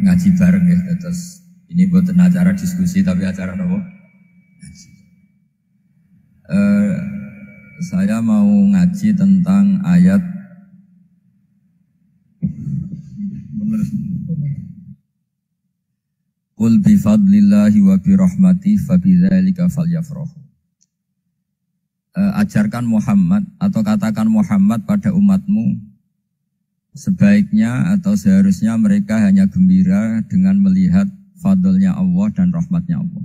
ngaji bareng ya. Terus ini bukan acara diskusi tapi acara apa? Ngaji. Saya mau ngaji tentang ayat Qul bi fadlillahi wa bi rahmatihi fa bidzalika falyafrahu. Ajarkan Muhammad atau katakan Muhammad pada umatmu, sebaiknya atau seharusnya mereka hanya gembira dengan melihat fadlnya Allah dan rahmatnya Allah.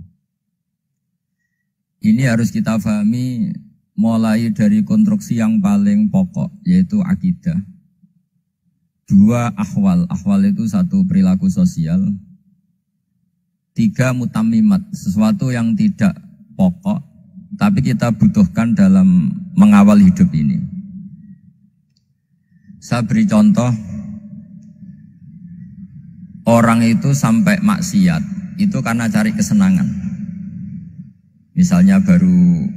Ini harus kita pahami mulai dari konstruksi yang paling pokok, yaitu akidah. Dua ahwal. Ahwal itu satu perilaku sosial. Tiga mutammimat, sesuatu yang tidak pokok, tapi kita butuhkan dalam mengawal hidup ini. Saya beri contoh, orang itu sampai maksiat, itu karena cari kesenangan. Misalnya baru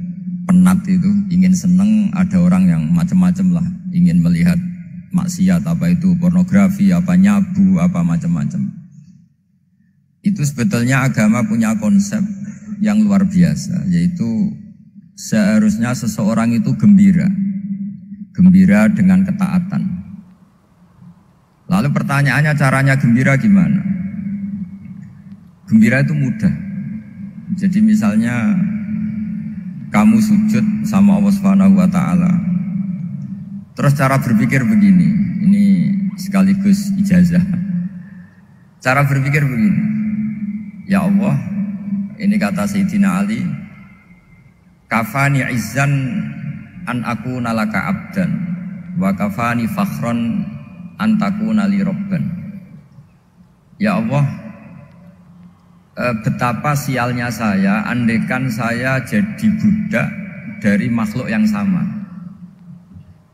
penat itu, ingin seneng, ada orang yang macam-macam lah, ingin melihat maksiat, apa itu pornografi, apa nyabu, apa macam-macam. Itu sebetulnya agama punya konsep yang luar biasa, yaitu seharusnya seseorang itu gembira dengan ketaatan. Lalu pertanyaannya caranya gembira gimana? Gembira itu mudah. Jadi misalnya kamu sujud sama Allah Subhanahu wa taala. Terus cara berpikir begini, ini sekaligus ijazah. Cara berpikir begini. Ya Allah, ini kata Sayyidina Ali, kafani izzan an akuna laka abdan wa kafani fakhron an takuna li robban. Ya Allah, betapa sialnya saya andaikan saya jadi budak dari makhluk yang sama.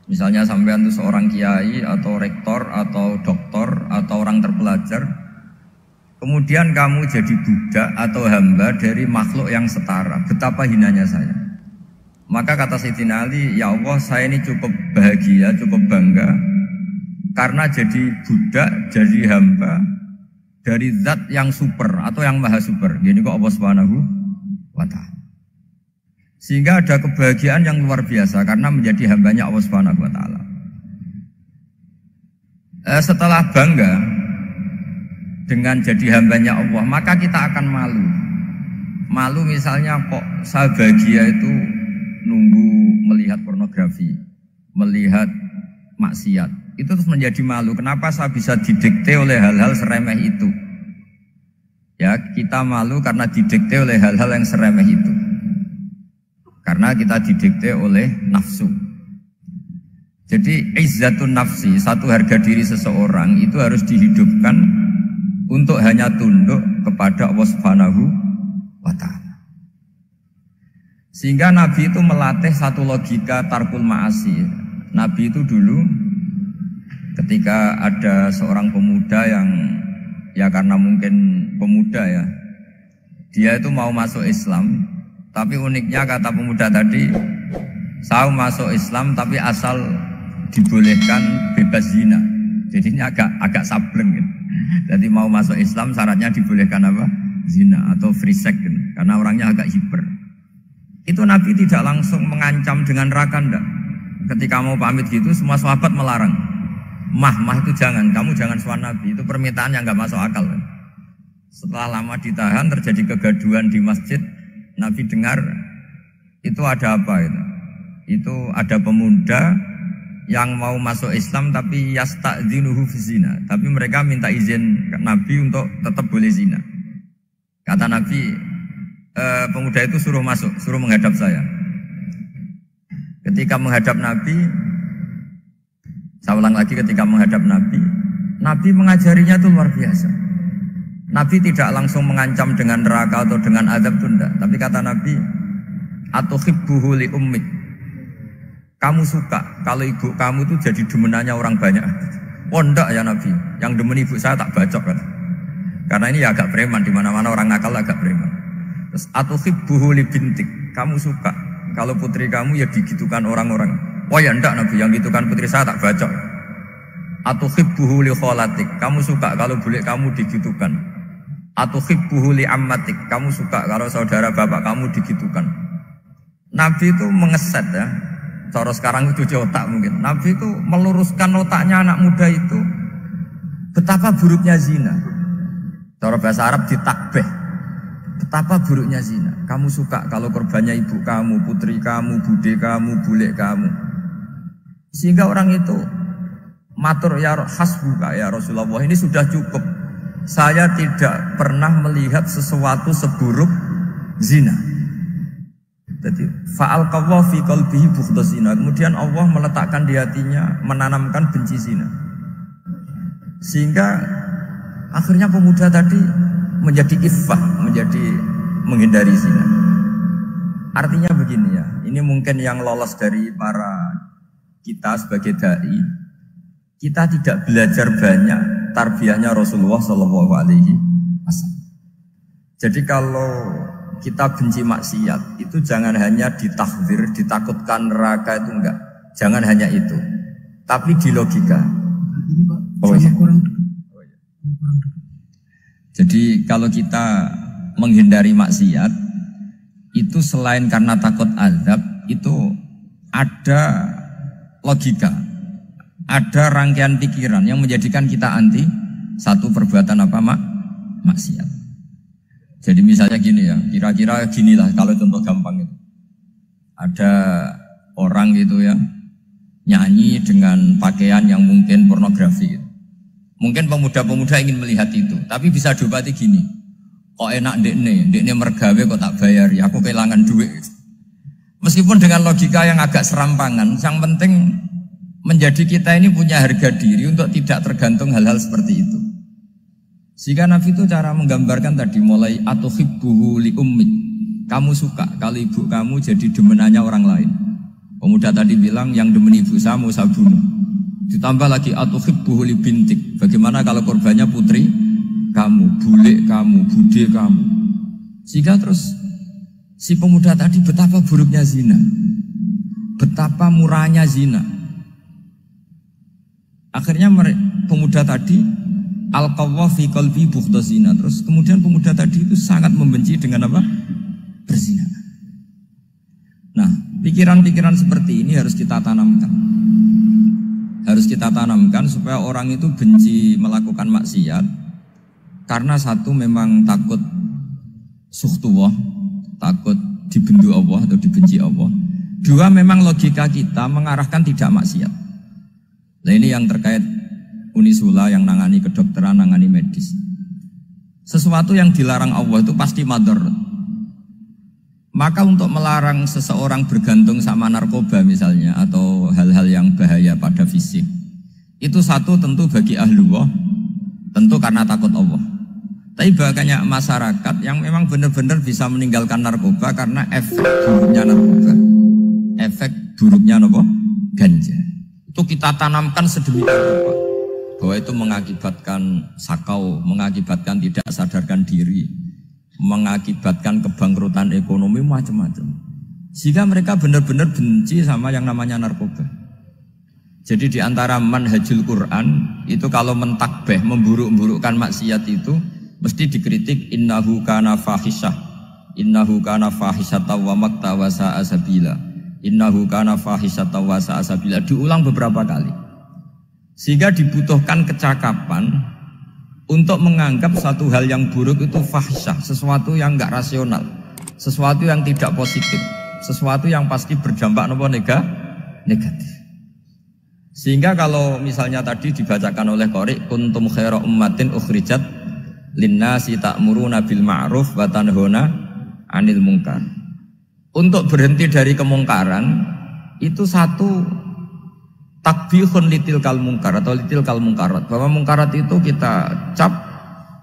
Misalnya sampean itu seorang kiai atau rektor atau doktor atau orang terpelajar, kemudian kamu jadi budak atau hamba dari makhluk yang setara. Betapa hinanya saya. Maka kata Sayyidina Ali, ya Allah, saya ini cukup bahagia, cukup bangga karena jadi budak, jadi hamba dari zat yang super atau yang maha super. Gini kok Allah Subhanahu wa ta'ala. Sehingga ada kebahagiaan yang luar biasa karena menjadi hambanya Allah Subhanahu wa ta'ala. Setelah bangga dengan jadi hambanya Allah, maka kita akan malu. Malu misalnya kok saya bahagia itu nunggu melihat pornografi, melihat maksiat. Itu terus menjadi malu. Kenapa saya bisa didikte oleh hal-hal seremeh itu? Ya, kita malu karena didikte oleh hal-hal yang seremeh itu. Karena kita didikte oleh nafsu. Jadi izzatun nafsi, satu harga diri seseorang itu harus dihidupkan untuk hanya tunduk kepada Allah Subhanahu wa ta'ala. Sehingga Nabi itu melatih satu logika tarkul ma'asi. Nabi itu dulu ketika ada seorang pemuda yang, ya karena mungkin pemuda ya, dia itu mau masuk Islam, tapi uniknya kata pemuda tadi, saya masuk Islam tapi asal dibolehkan bebas zina. Jadinya agak sableng gitu. Jadi mau masuk Islam syaratnya dibolehkan apa? Zina atau free sex gitu. Karena orangnya agak hiper. Itu Nabi tidak langsung mengancam dengan neraka enggak. Ketika mau pamit gitu semua sahabat melarang. Mah itu jangan, kamu jangan sowan Nabi. Itu permintaan yang enggak masuk akal kan? Setelah lama ditahan terjadi kegaduhan di masjid. Nabi dengar itu ada apa itu? Itu ada pemuda yang mau masuk Islam tapi yasta'dzinuhu fi zina, tapi mereka minta izin ke Nabi untuk tetap boleh zina. Kata Nabi, pemuda itu suruh masuk, suruh menghadap saya. Ketika menghadap Nabi, saya ulang lagi, ketika menghadap Nabi, Nabi mengajarinya itu luar biasa. Nabi tidak langsung mengancam dengan neraka atau dengan azab itu enggak, tapi kata Nabi, atuhibbuhu li ummik. Kamu suka kalau ibu kamu itu jadi demenannya orang banyak? Oh enggak ya Nabi, yang demen ibu saya tak bacok kan. Karena ini ya agak preman, di mana-mana orang nakal agak preman. Terus atuhibbuhu li bintik. Kamu suka kalau putri kamu ya digitukan orang-orang? Oh ya enggak Nabi, yang gitukan putri saya tak bacok. Atuhibbuhu li kholatik, kamu suka kalau bule kamu digitukan. Atuhibbuhu li ammatik, kamu suka kalau saudara bapak kamu digitukan. Nabi itu mengeset ya. Cara sekarang itu cuci otak mungkin. Nabi itu meluruskan otaknya anak muda itu betapa buruknya zina. Cara bahasa Arab ditakbih. Betapa buruknya zina. Kamu suka kalau korbannya ibu kamu, putri kamu, bude kamu, bule kamu. Sehingga orang itu matur ya hasbuka ya Rasulullah, ini sudah cukup. Saya tidak pernah melihat sesuatu seburuk zina. Jadi fa'al qawwa fi qalbihi bughdha zina. Kemudian Allah meletakkan di hatinya, menanamkan benci zina. Sehingga akhirnya pemuda tadi menjadi iffah, menjadi menghindari zina. Artinya begini ya, ini mungkin yang lolos dari para kita sebagai dai. Kita tidak belajar banyak tarbiyahnya Rasulullah Shallallahu Alaihi Wasallam. Jadi kalau kita benci maksiat itu jangan hanya ditakhdir, ditakutkan neraka itu enggak. Jangan hanya itu, tapi di logika. Jadi kalau kita menghindari maksiat itu selain karena takut azab, itu ada logika. Ada rangkaian pikiran yang menjadikan kita anti satu perbuatan apa maksiat. Jadi misalnya gini ya, kira-kira ginilah kalau contoh gampang itu. Ada orang gitu ya, nyanyi dengan pakaian yang mungkin pornografi gitu. Mungkin pemuda-pemuda ingin melihat itu, tapi bisa diobati gini. Kok enak dekne mergawe kok tak bayar ya, aku kehilangan duit. Meskipun dengan logika yang agak serampangan, yang penting menjadi kita ini punya harga diri untuk tidak tergantung hal-hal seperti itu. Sehingga Nabi itu cara menggambarkan tadi mulai atuhibbuhu li ummik. Kamu suka kalau ibu kamu jadi demenannya orang lain. Pemuda tadi bilang yang demen ibu saya mau saya bunuh. Ditambah lagi atuhibbuhu li bintik. Bagaimana kalau korbannya putri kamu, bule kamu, bude kamu. Sehingga terus si pemuda tadi betapa buruknya zina. Betapa murahnya zina. Akhirnya pemuda tadi al-qawwa fi qalbi bughdha zina. Terus kemudian pemuda tadi itu sangat membenci dengan apa? Berzina. Nah, pikiran-pikiran seperti ini harus kita tanamkan. Harus kita tanamkan supaya orang itu benci melakukan maksiat karena satu memang takut suhtullah, takut dibendu Allah atau dibenci Allah. Dua, memang logika kita mengarahkan tidak maksiat. Nah ini yang terkait Unisula yang nangani kedokteran, nangani medis. Sesuatu yang dilarang Allah itu pasti madhar. Maka untuk melarang seseorang bergantung sama narkoba misalnya atau hal-hal yang bahaya pada fisik, itu satu tentu bagi ahlullah, tentu karena takut Allah. Tapi banyak masyarakat yang memang benar-benar bisa meninggalkan narkoba karena efek buruknya narkoba, efek buruknya ganja. Itu kita tanamkan sedemikian rupa bahwa itu mengakibatkan sakau, mengakibatkan tidak sadarkan diri, mengakibatkan kebangkrutan ekonomi macam-macam. Sehingga mereka benar-benar benci sama yang namanya narkoba. Jadi di antara manhajul Quran itu kalau mentakbih, memburuk-burukkan maksiat itu mesti dikritik innahu kana fahisyah, innahu kana fahisyata wa makta wa sa'a sabila. Innahu kana fahisyata wa sa'a sabila, diulang beberapa kali. Sehingga dibutuhkan kecakapan untuk menganggap satu hal yang buruk itu fahisyah, sesuatu yang enggak rasional, sesuatu yang tidak positif, sesuatu yang pasti berdampak negatif. Sehingga kalau misalnya tadi dibacakan oleh qari kuntum khaira ummatin ukhrijat linnasi ta'muruna bil ma'ruf wa tanhauna 'anil munkar. Untuk berhenti dari kemungkaran itu satu takbihun litilkal mungkar atau litilkal mungkarat, bahwa mungkarat itu kita cap,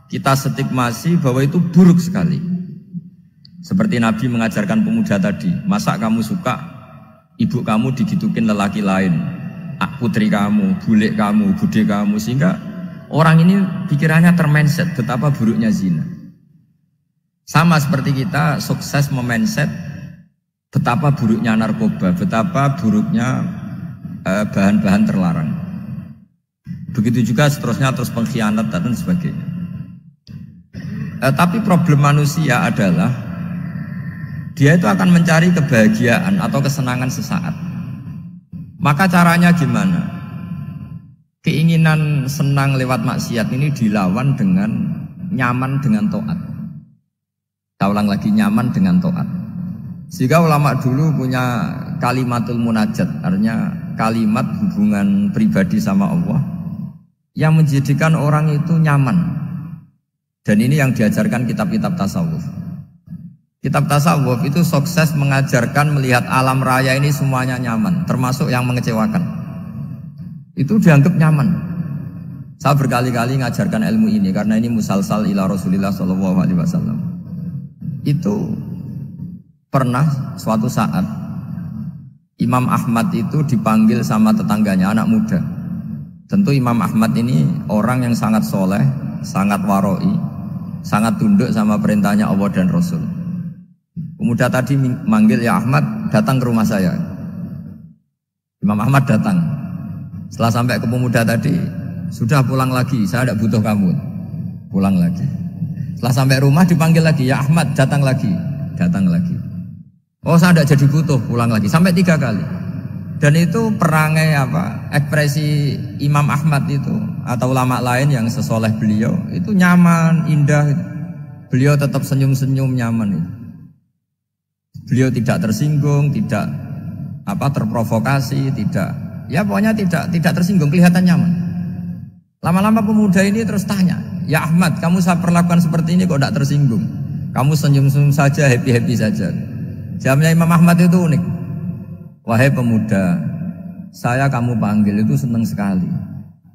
kita stigmasi bahwa itu buruk sekali. Seperti Nabi mengajarkan pemuda tadi, masa kamu suka ibu kamu digitukin lelaki lain, putri kamu, bule kamu, bude kamu, sehingga orang ini pikirannya termindset betapa buruknya zina. Sama seperti kita sukses memindset betapa buruknya narkoba, betapa buruknya bahan-bahan terlarang. Begitu juga seterusnya, terus pengkhianat dan sebagainya. Tapi problem manusia adalah dia itu akan mencari kebahagiaan atau kesenangan sesaat. Maka caranya gimana? Keinginan senang lewat maksiat ini dilawan dengan nyaman dengan taat. Saya ulang lagi, nyaman dengan taat. Sehingga ulama dulu punya kalimatul munajat, artinya kalimat hubungan pribadi sama Allah yang menjadikan orang itu nyaman. Dan ini yang diajarkan kitab-kitab tasawuf. Kitab tasawuf itu sukses mengajarkan melihat alam raya ini semuanya nyaman, termasuk yang mengecewakan. Itu dianggap nyaman. Saya berkali-kali mengajarkan ilmu ini karena ini musalsal ila Rasulillah SAW. Itu pernah suatu saat Imam Ahmad itu dipanggil sama tetangganya, anak muda. Tentu Imam Ahmad ini orang yang sangat soleh, sangat waroi, sangat tunduk sama perintahnya Allah dan Rasul. Pemuda tadi manggil, ya Ahmad, datang ke rumah saya. Imam Ahmad datang. Setelah sampai ke pemuda tadi, sudah pulang lagi, saya tidak butuh kamu. Pulang lagi. Setelah sampai rumah dipanggil lagi, ya Ahmad, datang lagi. Datang lagi. Oh, saya tidak jadi butuh, pulang lagi. Sampai 3 kali. Dan itu perangai ekspresi Imam Ahmad itu atau ulama lain yang sesoleh beliau itu nyaman, indah. Beliau tetap senyum-senyum nyaman itu. Beliau tidak tersinggung, tidak terprovokasi, pokoknya tidak tersinggung, kelihatan nyaman. Lama-lama pemuda ini terus tanya, ya Ahmad, kamu saya perlakukan seperti ini kok tidak tersinggung? Kamu senyum-senyum saja, happy-happy saja. Jawabnya Imam Ahmad itu unik. Wahai pemuda, saya kamu panggil itu senang sekali.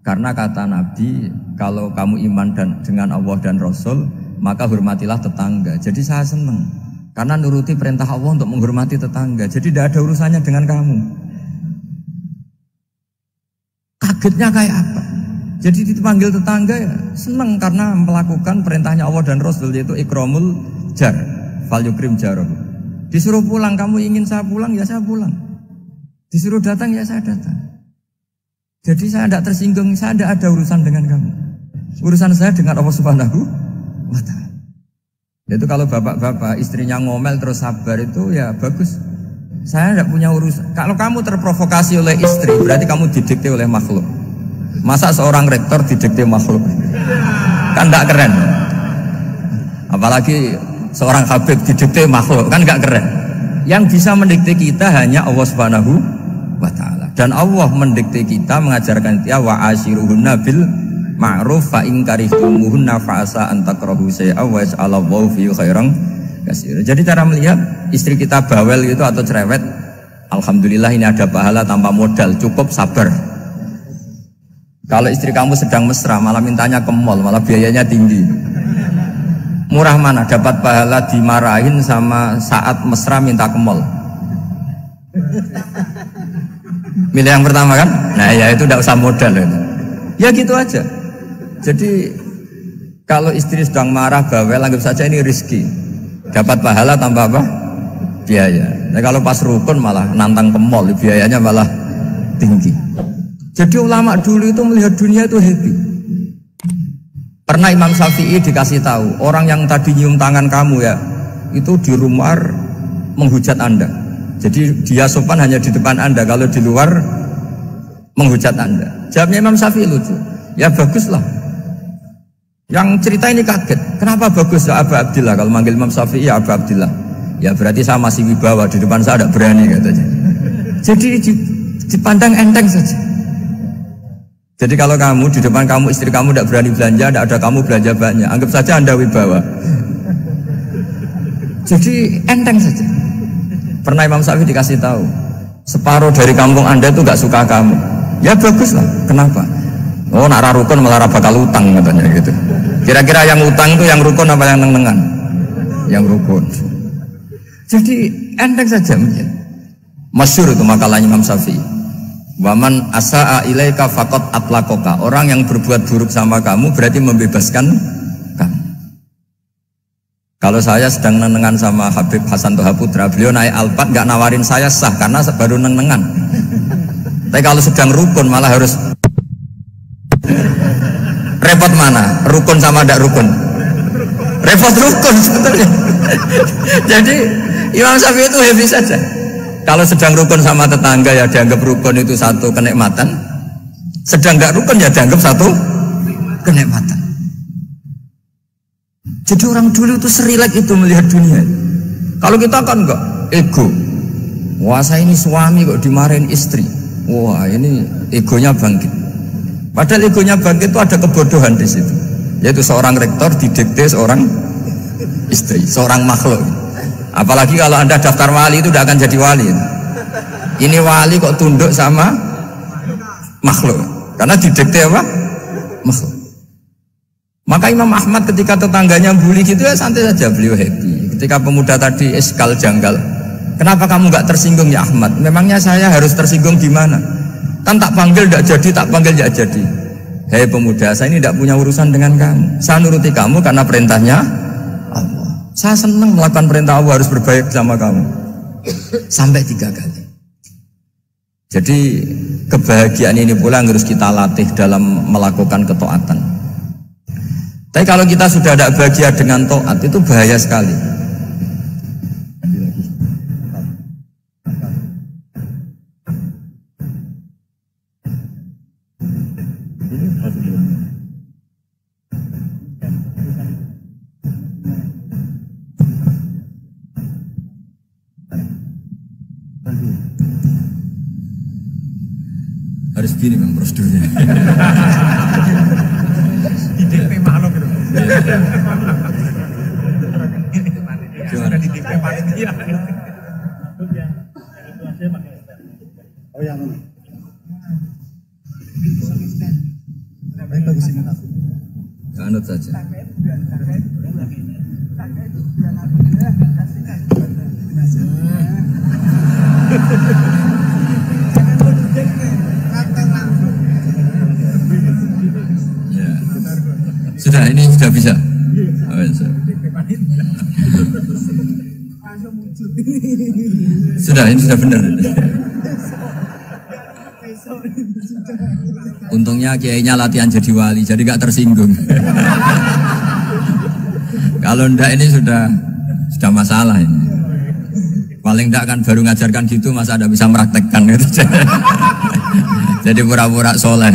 Karena kata Nabi, kalau kamu iman dengan Allah dan Rasul, maka hormatilah tetangga. Jadi saya senang. Karena nuruti perintah Allah untuk menghormati tetangga. Jadi tidak ada urusannya dengan kamu. Kagetnya kayak apa? Jadi dipanggil tetangga ya senang karena melakukan perintahnya Allah dan Rasul, yaitu ikramul jar, fal yukrim jaroh. Disuruh pulang, kamu ingin saya pulang, ya saya pulang. Disuruh datang, ya saya datang. Jadi saya tidak tersinggung, saya tidak ada urusan dengan kamu. Urusan saya dengan Allah Subhanahu wa Ta'ala. Itu kalau bapak-bapak istrinya ngomel terus sabar itu ya bagus. Saya tidak punya urusan. Kalau kamu terprovokasi oleh istri, berarti kamu didikte oleh makhluk. Masa seorang rektor didikte makhluk? Kan tidak keren. Apalagi seorang habib didikte makhluk, kan tidak keren. Yang bisa mendikte kita hanya Allah Subhanahu wa Ta'ala. Dan Allah mendikte kita, mengajarkan kita wa ashiruhunna bil ma'ruf fa in karihtumuhunna fa asa an takrahu shay'an wa yaj'alallahu fi khairan katsira. Jadi cara melihat istri kita bawel gitu atau cerewet, alhamdulillah ini ada pahala tanpa modal, cukup sabar. Kalau istri kamu sedang mesra malah mintanya ke mall, malah biayanya tinggi. Murah mana dapat pahala dimarahin sama saat mesra minta ke mall? Milih yang pertama kan? Nah ya itu tidak usah modal itu. Ya gitu aja. Jadi kalau istri sedang marah bawel, anggap saja ini rezeki. Dapat pahala tanpa apa? Biaya. Nah kalau pas rukun malah nantang ke mall, biayanya malah tinggi. Jadi ulama dulu itu melihat dunia itu happy. Pernah Imam Syafi'i dikasih tahu, orang yang tadi nyium tangan kamu ya, itu di rumah menghujat Anda. Jadi dia sopan hanya di depan Anda, kalau di luar menghujat Anda. Jawabnya Imam Syafi'i lucu. Ya baguslah. Yang cerita ini kaget. Kenapa bagus ya Abu Abdillah? Kalau manggil Imam Syafi'i ya Abu Abdillah. Ya berarti saya masih wibawa, di depan saya tidak berani katanya. Jadi dipandang enteng saja. Jadi kalau kamu di depan kamu istri kamu tidak berani belanja, tidak ada kamu belanja banyak, anggap saja Anda wibawa. Jadi enteng saja. Pernah Imam Syafi'i dikasih tahu, separuh dari kampung Anda itu nggak suka kamu. Ya baguslah. Kenapa? Oh nak rukun malah bakal utang katanya gitu. Kira-kira yang utang itu yang rukun apa yang neng-nengan? Yang rukun. Jadi enteng saja mungkin. Masyhur itu makalahnya Imam Syafi'i. Waman asa'a ilaika faqad atlaqaka. Orang yang berbuat buruk sama kamu berarti membebaskan kamu. Kalau saya sedang nenengan sama Habib Hasan Toha Putra, beliau naik Alphard nggak nawarin saya sah karena baru nenengan. Tapi kalau sedang rukun malah harus Repot mana? Rukun sama tidak rukun? Repot rukun sebetulnya. Jadi Imam Syafi'i itu happy saja. Kalau sedang rukun sama tetangga ya dianggap rukun itu satu kenikmatan. Sedang nggak rukun ya dianggap satu kenikmatan. Jadi orang dulu itu serilek itu melihat dunia. Kalau kita kan enggak, ego. Wah saya ini suami kok dimarahin istri. Wah ini egonya bangkit. Padahal egonya bangkit itu ada kebodohan di situ. Yaitu seorang rektor didikte seorang istri, seorang makhluk. Apalagi kalau Anda daftar wali itu tidak akan jadi wali. Ini wali kok tunduk sama makhluk. Karena didikte apa? Makhluk. Maka Imam Ahmad ketika tetangganya bully gitu ya santai saja, beliau happy. Ketika pemuda tadi eskal janggal, kenapa kamu nggak tersinggung ya Ahmad? Memangnya saya harus tersinggung gimana? Kan tak panggil tidak jadi, tak panggil tidak jadi. Hei pemuda, saya ini tidak punya urusan dengan kamu. Saya nuruti kamu karena perintahnya Allah. Saya senang melakukan perintah Allah, harus berbaik sama kamu. Sampai 3 kali. Jadi kebahagiaan ini pula yang harus kita latih dalam melakukan ketaatan. Tapi kalau kita sudah tidak bahagia dengan taat itu bahaya sekali. Harus gini Bang prosedurnya. Di DP maklum gitu. Gimana? Di DP panitia. Oh yang mana? Baik bagus ini. Anut saja. Ya. Sudah, ini sudah bisa. Oh, ya, sudah, ini sudah benar. Untungnya kiainya latihan jadi wali, jadi gak tersinggung. Kalau ndak ini sudah masalah ini. Paling ndak kan baru ngajarkan gitu, masa ada bisa meraktekkan gitu. Jadi pura-pura soleh.